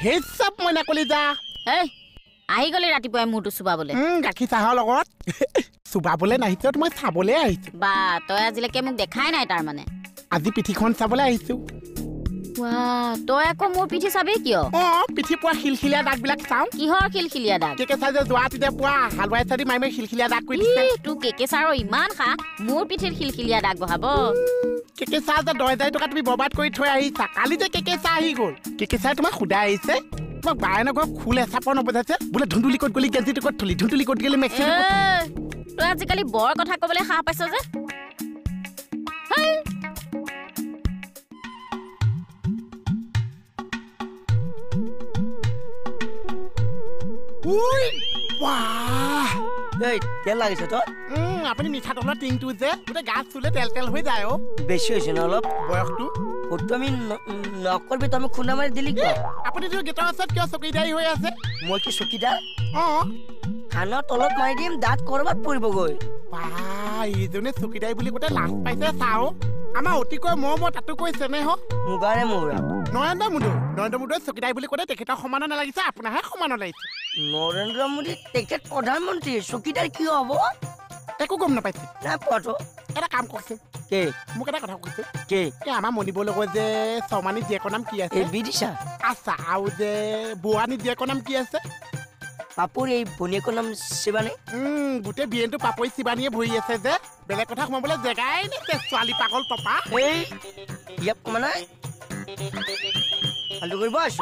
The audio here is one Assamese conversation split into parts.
হে সব মইনা কলিজা এই আহি গলি ৰাতিপুৱাই মূৰটো চুবাবলে গাখীৰ চাহৰ লগত চুবাবলে নাহিছো মই চাবলে আহিছো বা তই আজিলৈকে মোক দেখাই নাই তাৰ মানে আজি পিঠিখন চাবলে আহিছো তই আকৌ মোৰ পিঠি চাবি কিয় পিঠি পোৱা খিলখিলীয়া দাগবিলাক চাওঁ কিহৰ খিলখিলীয়া দাগ কেকেচা যে যোৱা তেতিয়া পোৱা হালুৱাই চাদি মাই খিলখিলীয়া দাগ কৰি দিছে তোৰ কেকেচাৰৰ ইমান খা মোৰ পিঠিত খিলখিলীয়া দাগ বহাব কেকেচা যে 10,000 টকা তুমি বৰবাদ কৰি থৈ আহিছা কালি যে কেকেচা আহি গ'ল কেকেচাই তোমাক সুদাই আহিছে তোমাক বায়ে নগৰ খুল এচাপৰ নবজাইছে বোলে ধুন্দুলি ক'ত গলি গেঞ্জিটো ক'ত থলি ধুন্দুলি ক'ত গলি মেক্সি তই আজিকালি বৰ কথা ক'বলৈ সাহ পাইছ যে তেল লাগিছে তই আপুনি মিঠা তলৰ টিংটো যে গোটেই গাছ চুলে তেল তেল হৈ যায় বেছি হৈছে ন অলপ বয়সটো ফটো আমি নকৰবি তই খুন্দা মাৰি দিলি কিয় আপুনিতো গেটৰ ওচৰত কিয় চকীদাৰী হৈ আছে মই কি চকীদাৰ কাণৰ তলত মাৰি দিম দাঁত কৰবাত পৰিবগৈ ইজনে চকীদাৰী বুলি গোটেই লাজ পাইছে চাওঁ আমাৰ অতিকৈ মৰমৰ তাতোকৈ চেনেহ মুগাৰে মৌৰা নৰেন্দ্ৰ মোদীয়ে চকীদাৰী বুলি ক'লে তেখেতৰ সমানৰ নালাগিছে আপোনাৰহে সমানৰ লাগিছে নৰেন্দ্ৰ মোদী তেখেত প্ৰধানমন্ত্ৰী চকীদাৰ কি হ'ব একো গম নাপাইছে নাই পোৱাটো এটা কাম কৰিছে মোক এটা কথা কৈছে আমাৰ মণিবৰ লগত যে চমানী জীয়েকৰ নাম কি আছে বিদিশা আচ্ছা আৰু যে বোৱানী জীয়েকৰ নাম কি আছে পাপুৰ এই ভনীয়েকৰ নাম শিৱানী গোটেই বিয়েনটো পাপৰি শিৱানীয়ে ভৰি আছে যে বেলেগ কথা সোমাবলৈ জেগাই নিছে ছোৱালী পাগল টপা ইয়াক মানে ফাল্টু কৰিব আছ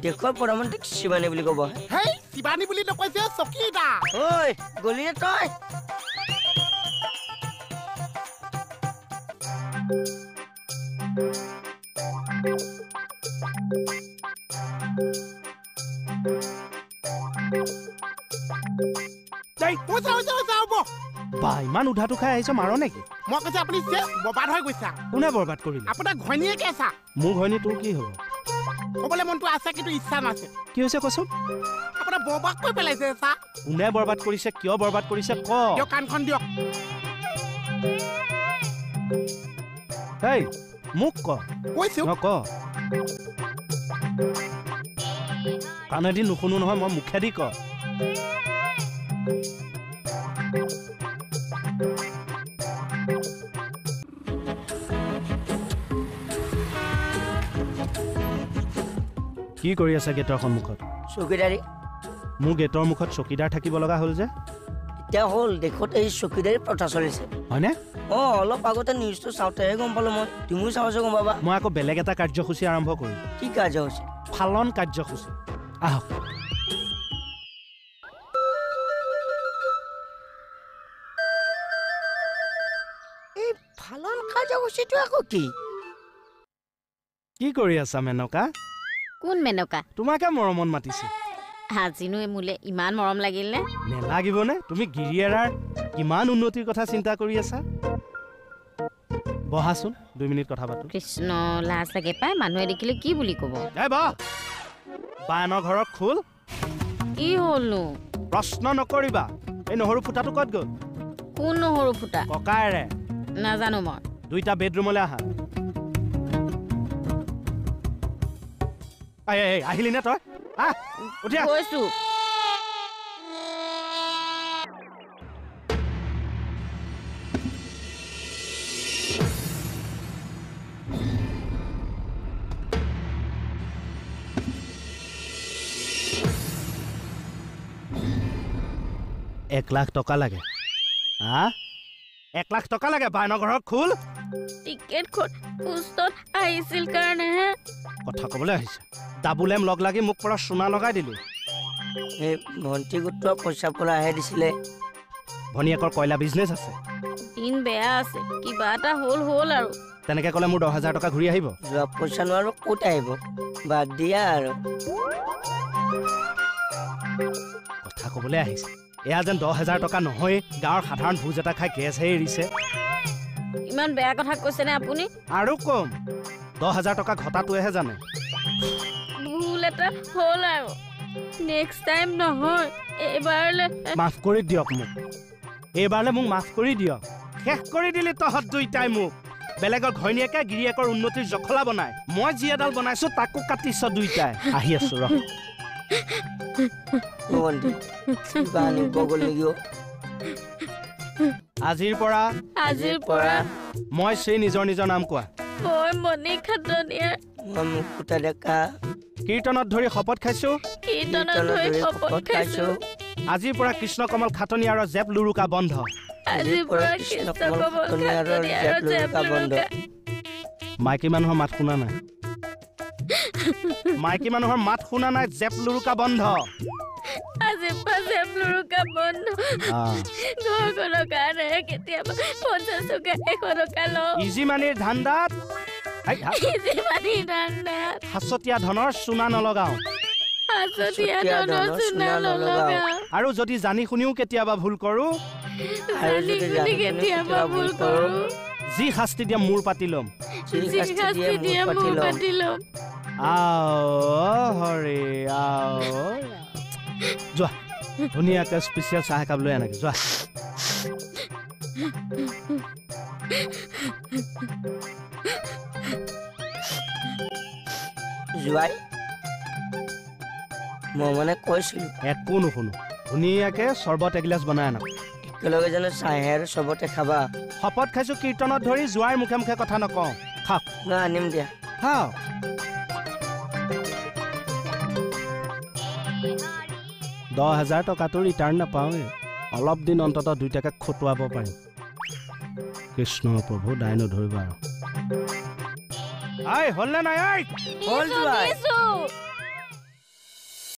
দেশৰ প্ৰধানমন্ত্ৰীক শিৱানী বুলি ক'ব হেই শিৱানী বুলি নকৈছে চকীদাৰ ঐ গলিয়ে তই ইমান উধাটো খাই আহিছ মাৰ নেকি মই কৈছো আপুনি বৰবাদ হৈ গৈছা কোনে বৰবাদ কৰিলে আপোনাৰ ঘৈণীয়েকে আছা মোৰ ঘৈণী তোৰ কি হ'ব ক'বলৈ মনটো আছে কিন্তু ইচ্ছা নাছে কি হৈছে কচোন আপোনাৰ বৰবাদ কৰি পেলাইছে চা কোনে বৰবাদ কৰিছে কিয় বৰবাদ কৰিছে ক দিয়ক কাণখন দিয়ক হেই মোক ক কৈছো ক কাণেদি নুশুনো নহয় মই মুখেদি ক কি কৰি আছে গেটৰ সন্মুখত চকীদাৰী মোৰ গেটৰ মুখত চকীদাৰ থাকিব লগা হ'ল যে এতিয়া হ'ল দেশত এই চকীদাৰী প্ৰথা চলিছে হয়নে অলপ আগতে নিউজটো চাওঁতেহে গম পালো মই তুমিও চাওঁছে গম পাবা মই আকৌ বেলেগ এটা কাৰ্যসূচী আৰম্ভ কৰিম কি কাৰ্যসূচী ফালন কাৰ্যসূচী আহক এই ফালন কাৰ্যসূচীটো আকৌ কি কৰি আছা মেনকা কোন মেনকা তোমাকে মৰমত মাতিছে আজিনো মোলে ইমান মৰম লাগিল নে নেলাগিবনে তুমি গিৰিয়েৰাৰ কিমান উন্নতিৰ কথা চিন্তা কৰি আছা বহাচোন 2 মিনিট কথা পাতো কৃষ্ণ লাজ লাগে পাই মানুহে দেখিলে কি বুলি ক'ব বায়নৰ ঘৰত খোল কি হ'লনো প্ৰশ্ন নকৰিবা এই নহৰু ফুটাটো ক'ত গ'ল কোন নহৰু ফুটা ককায়েৰে নাজানো মই 2টা বেডৰুমলৈ আহা আহিলি নে তই কৈছো $1,00,000 টকা লাগে 1,00,000 টকা লাগে বায়নৰ ঘৰত খোল টিকেট পোষ্টত আহিছিল কাৰণেহে কথা ক'বলৈ আহিছে ডাবুল এম লগ লাগি মোক পৰা সোণা লগাই দিলি এই ভণ্টি গোটৰ পইচা পৰা আহে দিছিলে ভনীয়েকৰ কয়লা বিজনেছ আছে দিন বেয়া আছে কিবা এটা হ'ল আৰু তেনেকে ক'লে মোৰ 10,000 টকা ঘূৰি আহিব যোৱা পইচা নোৱাৰো ক'ত আহিব বাদ দিয়া আৰু কথা ক'বলৈ আহিছে এয়া যেন 10,000 টকা নহয় গাঁৱৰ সাধাৰণ ভোজ এটা খাই গেছহে এৰিছে ইমান বেয়া কথা কৈছেনে আপুনি আৰু কম 10,000 টকা ঘটাটোৱেহে জানে ভুল এটা হ'ল আৰু নেক্সট টাইম নহয় এইবাৰলে মাফ কৰি দিয়ক মোক এইবাৰলে মোক মাফ কৰি দিয়ক শেষ কৰি দিলি তহঁত দুইটাই মোক বেলেগৰ ঘৈণীয়েকে গিৰিয়েকৰ উন্নতিৰ জখলা বনাই মই যি এডাল বনাইছো তাকো কাটিছ দুইটাই আহি আছো ৰ আজিৰ পৰা মই সেই নিজৰ নিজৰ নাম কোৱা মই মণি খাটনিয়া মই মুকুতা ডেকা কীৰ্তনত ধৰি শপত খাইছো কীৰ্তনত ধৰি শপত খাইছো আজিৰ পৰা কৃষ্ণ কমল খাটনি আৰু জেপ লুৰুকা বন্ধ আজিৰ পৰা কৃষ্ণ কমল খাটনি আৰু জেপ লুৰুকা বন্ধ মাইকী মানুহৰ মাত শুনা নাই মাইকী মানুহৰ মাত শুনা নাই জেপ লুৰুকা বন্ধ আজিৰ পৰা জেপ লুৰুকা বন্ধ ঘৰখনৰ কাৰণে কেতিয়াবা 50 টকা 100 টকা লওঁ ইজি মানিৰ ধান্দাত ইজি মানিৰ ধান্দাত হাচতীয়া ধনৰ চুনা নলগাও আৰু যদি জানি শুনিও কেতিয়াবা ভুল কৰো যি শাস্তি দিয়া মূৰ পাতি ল'ম হৰে যোৱা ধুনীয়াকৈ স্পেচিয়েল চাহ একাপ লৈ আনকে যোৱা জোৱাই মই মানে কৈছিলো একো নুশুনো ধুনীয়াকৈ চৰ্বত এগিলাচ বনাই আনক একেলগে জানো চাহে আৰু চবতে খাবা শপত খাইছো কীৰ্তনত ধৰি যোৱাৰ মুখে মুখে কথা নকওঁ খাওক মই আনিম দিয়া খাওক 10,000 টকাটো ৰিটাৰ্ণ নাপাওঁৱে অলপ দিন অন্তত 2 টকা খটুৱাব পাৰিম কৃষ্ণ প্ৰভু দাই নধৰিবা আৰু আই হ'ল নে নাই আই হ'ল জোৱাই